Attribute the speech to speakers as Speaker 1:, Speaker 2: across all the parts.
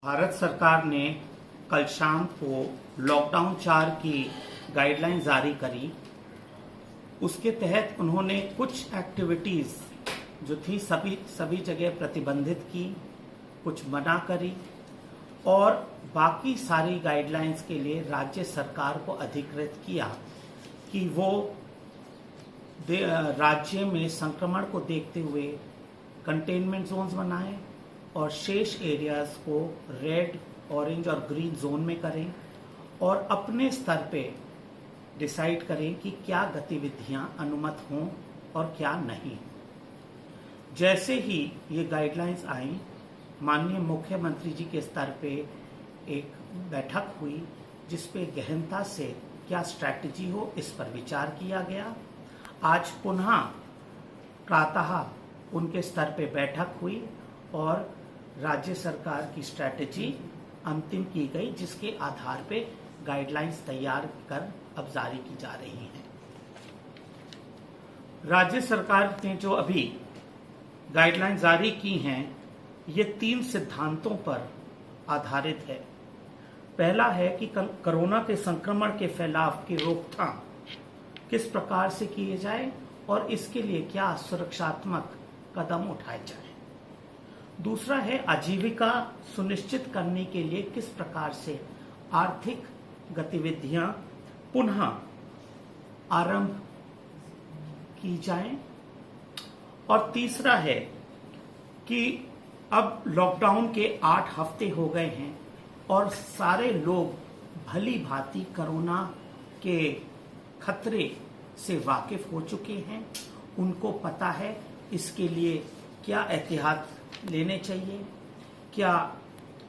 Speaker 1: भारत सरकार ने कल शाम को लॉकडाउन 4 की गाइडलाइन जारी करी। उसके तहत उन्होंने कुछ एक्टिविटीज़ जो थी सभी जगह प्रतिबंधित की, कुछ मना करी और बाकी सारी गाइडलाइंस के लिए राज्य सरकार को अधिकृत किया कि वो राज्य में संक्रमण को देखते हुए कंटेनमेंट जोन्स बनाएं और शेष एरियाज को रेड, ऑरेंज और ग्रीन जोन में करें और अपने स्तर पे डिसाइड करें कि क्या गतिविधियां अनुमत हों और क्या नहीं। जैसे ही ये गाइडलाइंस आई, माननीय मुख्यमंत्री जी के स्तर पे एक बैठक हुई जिस पे गहनता से क्या स्ट्रैटेजी हो इस पर विचार किया गया। आज पुनः प्रातः उनके स्तर पे बैठक हुई और राज्य सरकार की स्ट्रैटेजी अंतिम की गई, जिसके आधार पे गाइडलाइंस तैयार कर अब जारी की जा रही हैं। राज्य सरकार ने जो अभी गाइडलाइंस जारी की हैं, ये 3 सिद्धांतों पर आधारित है। पहला है कि कोरोना के संक्रमण के फैलाव की रोकथाम किस प्रकार से किए जाए और इसके लिए क्या सुरक्षात्मक कदम उठाए जाए। दूसरा है आजीविका सुनिश्चित करने के लिए किस प्रकार से आर्थिक गतिविधियां पुनः आरंभ की जाएं। और तीसरा है कि अब लॉकडाउन के 8 हफ्ते हो गए हैं और सारे लोग भली भांति कोरोना के खतरे से वाकिफ हो चुके हैं। उनको पता है इसके लिए क्या एहतियात लेने चाहिए, क्या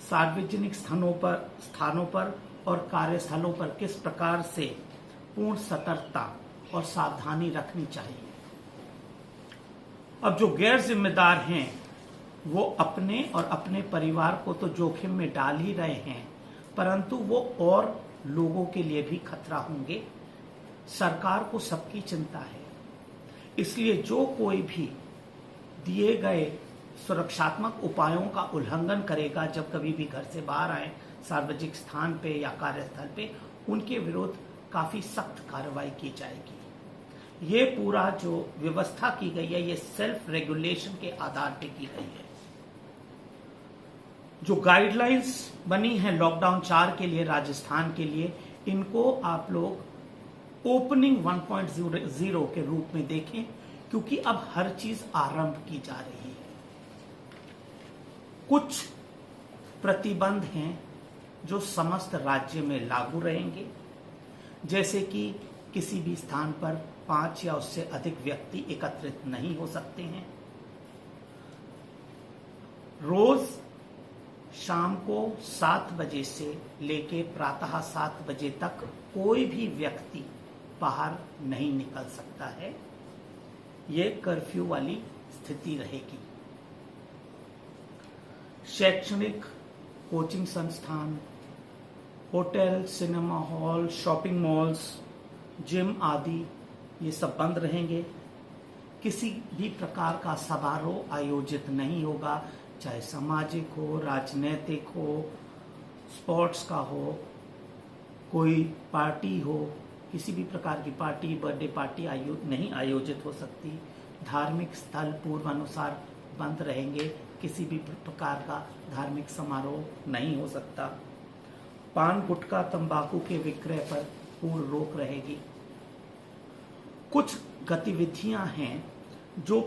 Speaker 1: सार्वजनिक स्थानों पर और कार्यस्थलों पर किस प्रकार से पूर्ण सतर्कता और सावधानी रखनी चाहिए। अब जो गैर जिम्मेदार हैं वो अपने और अपने परिवार को तो जोखिम में डाल ही रहे हैं, परंतु वो और लोगों के लिए भी खतरा होंगे। सरकार को सबकी चिंता है, इसलिए जो कोई भी दिए गए सुरक्षात्मक उपायों का उल्लंघन करेगा, जब कभी भी घर से बाहर आए सार्वजनिक स्थान पे या कार्यस्थल पे, उनके विरुद्ध काफी सख्त कार्रवाई की जाएगी। ये पूरा जो व्यवस्था की गई है, ये सेल्फ रेगुलेशन के आधार पे की गई है। जो गाइडलाइंस बनी है लॉकडाउन 4 के लिए, राजस्थान के लिए, इनको आप लोग ओपनिंग 1.0 के रूप में देखें, क्योंकि अब हर चीज आरंभ की जा रही है। कुछ प्रतिबंध हैं जो समस्त राज्य में लागू रहेंगे, जैसे कि किसी भी स्थान पर 5 या उससे अधिक व्यक्ति एकत्रित नहीं हो सकते हैं। रोज शाम को 7 बजे से लेके प्रातः 7 बजे तक कोई भी व्यक्ति बाहर नहीं निकल सकता है। ये कर्फ्यू वाली स्थिति रहेगी। शैक्षणिक, कोचिंग संस्थान, hotel, cinema hall, shopping malls, gym आदि ये सब बंद रहेंगे। किसी भी प्रकार का समारोह आयोजित नहीं होगा, चाहे सामाजिक हो, राजनीतिक हो, स्पोर्ट्स का हो, कोई पार्टी हो, किसी भी प्रकार की पार्टी, बर्थडे पार्टी नहीं आयोजित हो सकती। धार्मिक स्थल पूर्वानुसार बंद रहेंगे, किसी भी प्रकार का धार्मिक समारोह नहीं हो सकता। पान, गुटखा, तंबाकू के विक्रय पर पूर्ण रोक रहेगी। कुछ गतिविधियां हैं जो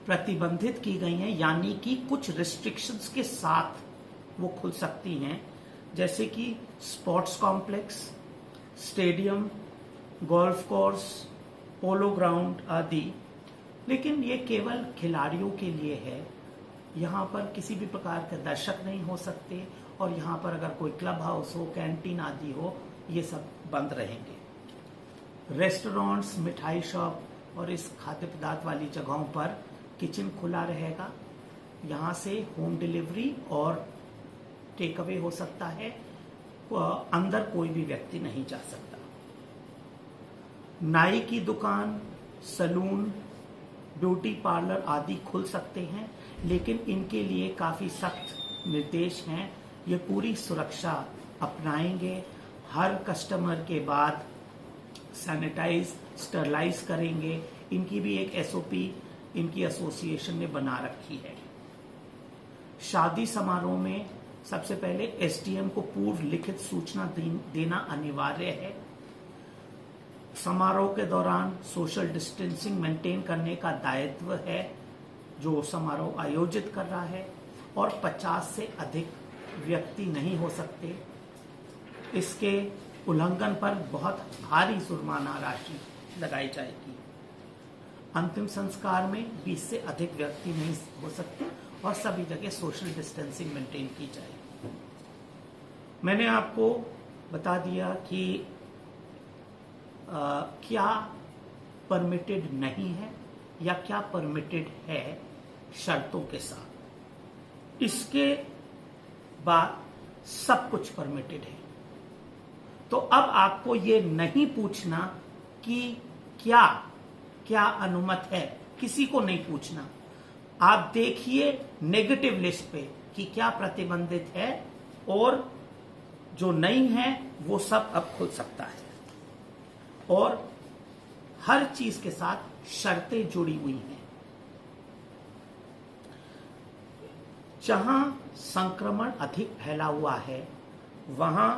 Speaker 1: प्रतिबंधित की गई हैं, यानी कि कुछ रिस्ट्रिक्शंस के साथ वो खुल सकती हैं, जैसे कि sports complex, stadium, golf course, polo ground आदि। लेकिन ये केवल खिलाड़ियों के लिए है। यहाँ पर किसी भी प्रकार के दर्शक नहीं हो सकते और यहाँ पर अगर कोई क्लब हाउस हो, कैंटीन आदि हो, ये सब बंद रहेंगे। रेस्टोरेंट्स, मिठाई शॉप और इस खाद्य पदार्थ वाली जगहों पर किचन खुला रहेगा। यहाँ से होम डिलीवरी और टेक अवे हो सकता है। अंदर कोई भी व्यक्ति नहीं जा सकता। नाई की दुकान, सलून, ब्यूटी पार्लर आदि खुल सकते हैं, लेकिन इनके लिए काफी सख्त निर्देश हैं ये पूरी सुरक्षा अपनाएंगे। हर कस्टमर के बाद सैनिटाइज स्टरलाइज करेंगे। इनकी भी एक एसओपी इनकी एसोसिएशन ने बना रखी है। शादी समारोह में सबसे पहले एसडीएम को पूर्व लिखित सूचना देना अनिवार्य है। समारोह के दौरान सोशल डिस्टेंसिंग मेंटेन करने का दायित्व है जो समारोह आयोजित कर रहा है, और 50 से अधिक व्यक्ति नहीं हो सकते। इसके उल्लंघन पर बहुत भारी जुर्माना राशि लगाई जाएगी। अंतिम संस्कार में 20 से अधिक व्यक्ति नहीं हो सकते और सभी जगह सोशल डिस्टेंसिंग मेंटेन की जाएगी। मैंने आपको बता दिया कि क्या परमिटेड नहीं है या क्या परमिटेड है शर्तों के साथ। इसके बाद सब कुछ परमिटेड है। तो अब आपको ये नहीं पूछना कि क्या क्या अनुमत है, किसी को नहीं पूछना। आप देखिए नेगेटिव लिस्ट पे कि क्या प्रतिबंधित है, और जो नहीं है वो सब अब खुल सकता है। और हर चीज के साथ शर्तें जुड़ी हुई हैं। जहां संक्रमण अधिक फैला हुआ है वहां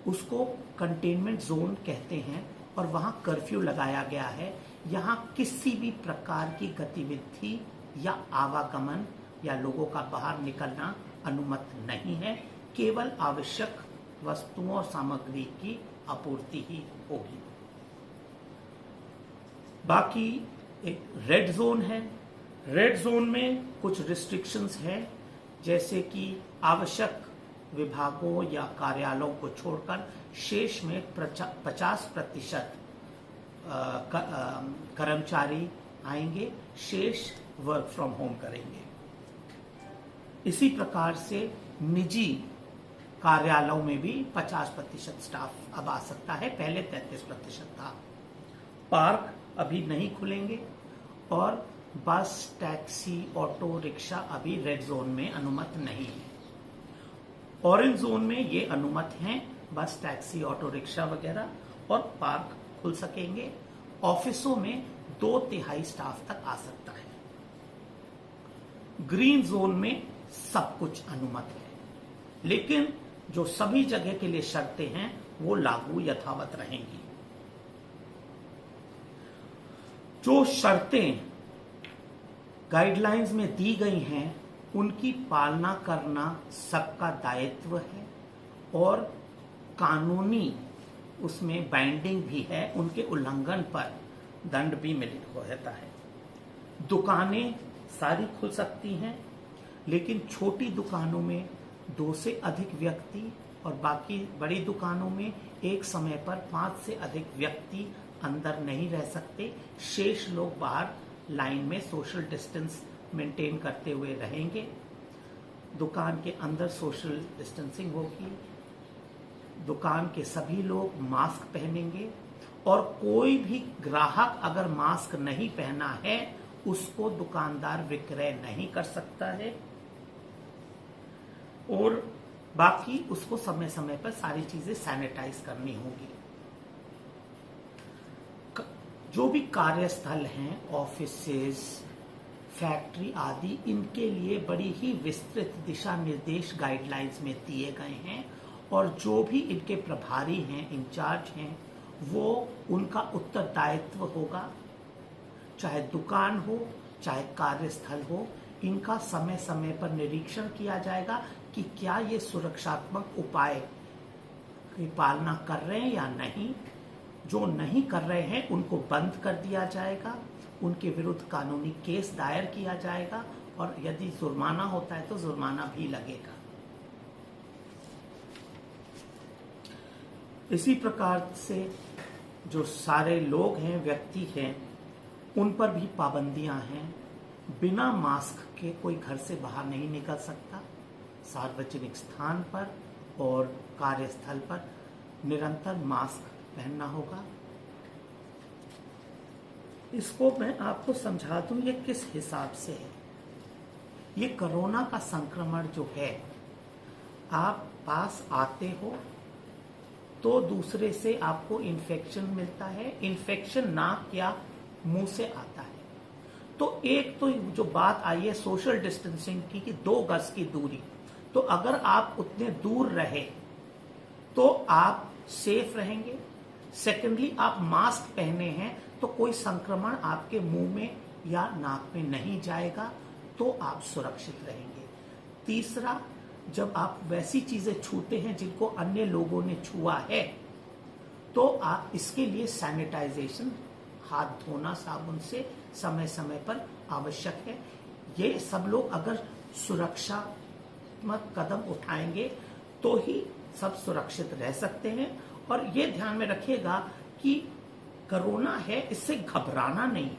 Speaker 1: उसको कंटेनमेंट जोन कहते हैं, और वहां कर्फ्यू लगाया गया है। यहां किसी भी प्रकार की गतिविधि या आवागमन या लोगों का बाहर निकलना अनुमत नहीं है। केवल आवश्यक वस्तुओं और सामग्री की आपूर्ति ही होगी। बाकी एक रेड जोन है। रेड जोन में कुछ रिस्ट्रिक्शंस है, जैसे कि आवश्यक विभागों या कार्यालयों को छोड़कर शेष में 50% कर्मचारी आएंगे, शेष वर्क फ्रॉम होम करेंगे। इसी प्रकार से निजी कार्यालयों में भी 50% स्टाफ अब आ सकता है, पहले 33% था। पार्क अभी नहीं खुलेंगे, और बस, टैक्सी, ऑटो रिक्शा अभी रेड जोन में अनुमत नहीं है। ऑरेंज जोन में ये अनुमत हैं, बस, टैक्सी, ऑटो रिक्शा वगैरह, और पार्क खुल सकेंगे। ऑफिसों में 2/3 स्टाफ तक आ सकता है। ग्रीन जोन में सब कुछ अनुमत है, लेकिन जो सभी जगह के लिए शर्तें हैं वो लागू यथावत रहेंगी। जो शर्तें गाइडलाइंस में दी गई हैं उनकी पालना करना सबका दायित्व है, और कानूनी उसमें बाइंडिंग भी है। उनके उल्लंघन पर दंड भी मिलित रहता है। दुकानें सारी खुल सकती हैं, लेकिन छोटी दुकानों में 2 से अधिक व्यक्ति, और बाकी बड़ी दुकानों में एक समय पर 5 से अधिक व्यक्ति अंदर नहीं रह सकते। शेष लोग बाहर लाइन में सोशल डिस्टेंस मेंटेन करते हुए रहेंगे। दुकान के अंदर सोशल डिस्टेंसिंग होगी। दुकान के सभी लोग मास्क पहनेंगे, और कोई भी ग्राहक अगर मास्क नहीं पहना है उसको दुकानदार विक्रय नहीं कर सकता है, और बाकी उसको समय समय पर सारी चीजें सैनिटाइज करनी होगी। जो भी कार्यस्थल हैं, ऑफिसेस, फैक्ट्री आदि, इनके लिए बड़ी ही विस्तृत दिशा निर्देश गाइडलाइंस में दिए गए हैं, और जो भी इनके प्रभारी हैं, इंचार्ज हैं, वो उनका उत्तरदायित्व होगा। चाहे दुकान हो, चाहे कार्यस्थल हो, इनका समय समय पर निरीक्षण किया जाएगा कि क्या ये सुरक्षात्मक उपाय की पालना कर रहे हैं या नहीं। जो नहीं कर रहे हैं उनको बंद कर दिया जाएगा, उनके विरुद्ध कानूनी केस दायर किया जाएगा, और यदि जुर्माना होता है तो जुर्माना भी लगेगा। इसी प्रकार से जो सारे लोग हैं, व्यक्ति हैं, उन पर भी पाबंदियां हैं। बिना मास्क के कोई घर से बाहर नहीं निकल सकता। सार्वजनिक स्थान पर और कार्यस्थल पर निरंतर मास्क पहनना होगा। इसको मैं आपको समझा दूं ये किस हिसाब से है। ये कोरोना का संक्रमण जो है आप पास आते हो तो दूसरे से आपको इन्फेक्शन मिलता है। इन्फेक्शन नाक या मुंह से आता है। तो एक तो जो बात आई है सोशल डिस्टेंसिंग की कि 2 गज की दूरी, तो अगर आप उतने दूर रहे तो आप सेफ रहेंगे। सेकेंडली, आप मास्क पहने हैं तो कोई संक्रमण आपके मुंह में या नाक में नहीं जाएगा, तो आप सुरक्षित रहेंगे। तीसरा, जब आप वैसी चीजें छूते हैं जिनको अन्य लोगों ने छुआ है, तो आप इसके लिए सैनिटाइजेशन, हाथ धोना साबुन से समय समय पर आवश्यक है। ये सब लोग अगर सुरक्षात्मक कदम उठाएंगे तो ही सब सुरक्षित रह सकते हैं। और ये ध्यान में रखिएगा कि कोरोना है, इससे घबराना नहीं।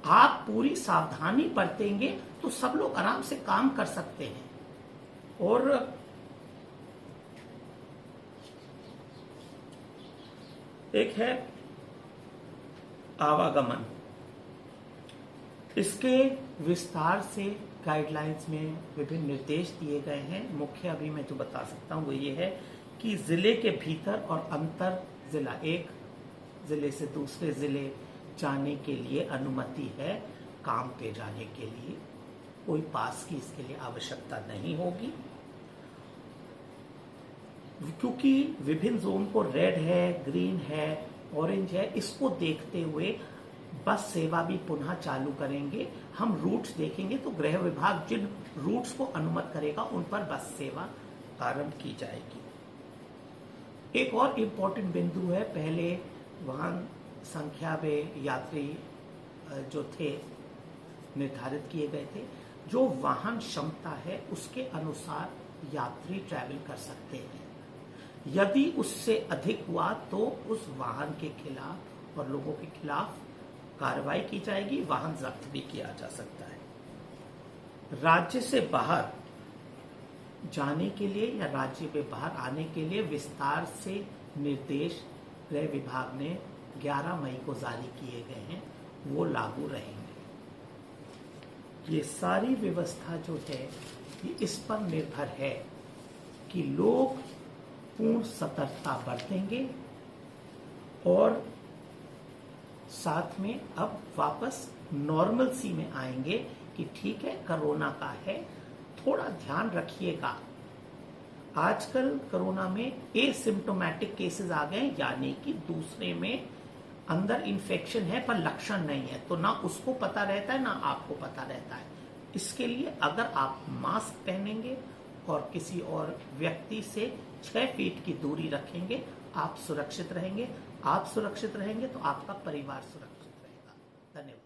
Speaker 1: आप पूरी सावधानी बरतेंगे तो सब लोग आराम से काम कर सकते हैं। और एक है आवागमन, इसके विस्तार से गाइडलाइंस में विभिन्न निर्देश दिए गए हैं। मुख्य अभी मैं जो बता सकता हूं वो ये है कि जिले के भीतर और अंतर जिला, एक जिले से दूसरे जिले जाने के लिए अनुमति है। काम पे जाने के लिए कोई पास की इसके लिए आवश्यकता नहीं होगी, क्योंकि विभिन्न जोन को रेड है, ग्रीन है, ऑरेंज है, इसको देखते हुए बस सेवा भी पुनः चालू करेंगे। हम रूट्स देखेंगे तो गृह विभाग जिन रूट्स को अनुमत करेगा उन पर बस सेवा आरंभ की जाएगी। एक और इम्पोर्टेंट बिंदु है, पहले वाहन संख्या में यात्री जो थे निर्धारित किए गए थे, जो वाहन क्षमता है उसके अनुसार यात्री ट्रैवल कर सकते हैं। यदि उससे अधिक हुआ तो उस वाहन के खिलाफ और लोगों के खिलाफ कार्रवाई की जाएगी, वाहन जब्त भी किया जा सकता है। राज्य से बाहर जाने के लिए या राज्य में बाहर आने के लिए विस्तार से निर्देश गृह विभाग ने 11 मई को जारी किए गए हैं, वो लागू रहेंगे। ये सारी व्यवस्था जो है ये इस पर निर्भर है कि लोग पूर्ण सतर्कता बरतेंगे और साथ में अब वापस नॉर्मलसी में आएंगे कि ठीक है कोरोना का है, थोड़ा ध्यान रखिएगा। आजकल कोरोना में एसिम्प्टोमेटिक केसेस आ गए, यानी कि दूसरे में अंदर इन्फेक्शन है पर लक्षण नहीं है, तो ना उसको पता रहता है ना आपको पता रहता है। इसके लिए अगर आप मास्क पहनेंगे और किसी और व्यक्ति से 6 फीट की दूरी रखेंगे, आप सुरक्षित रहेंगे। आप सुरक्षित रहेंगे तो आपका परिवार सुरक्षित रहेगा। धन्यवाद।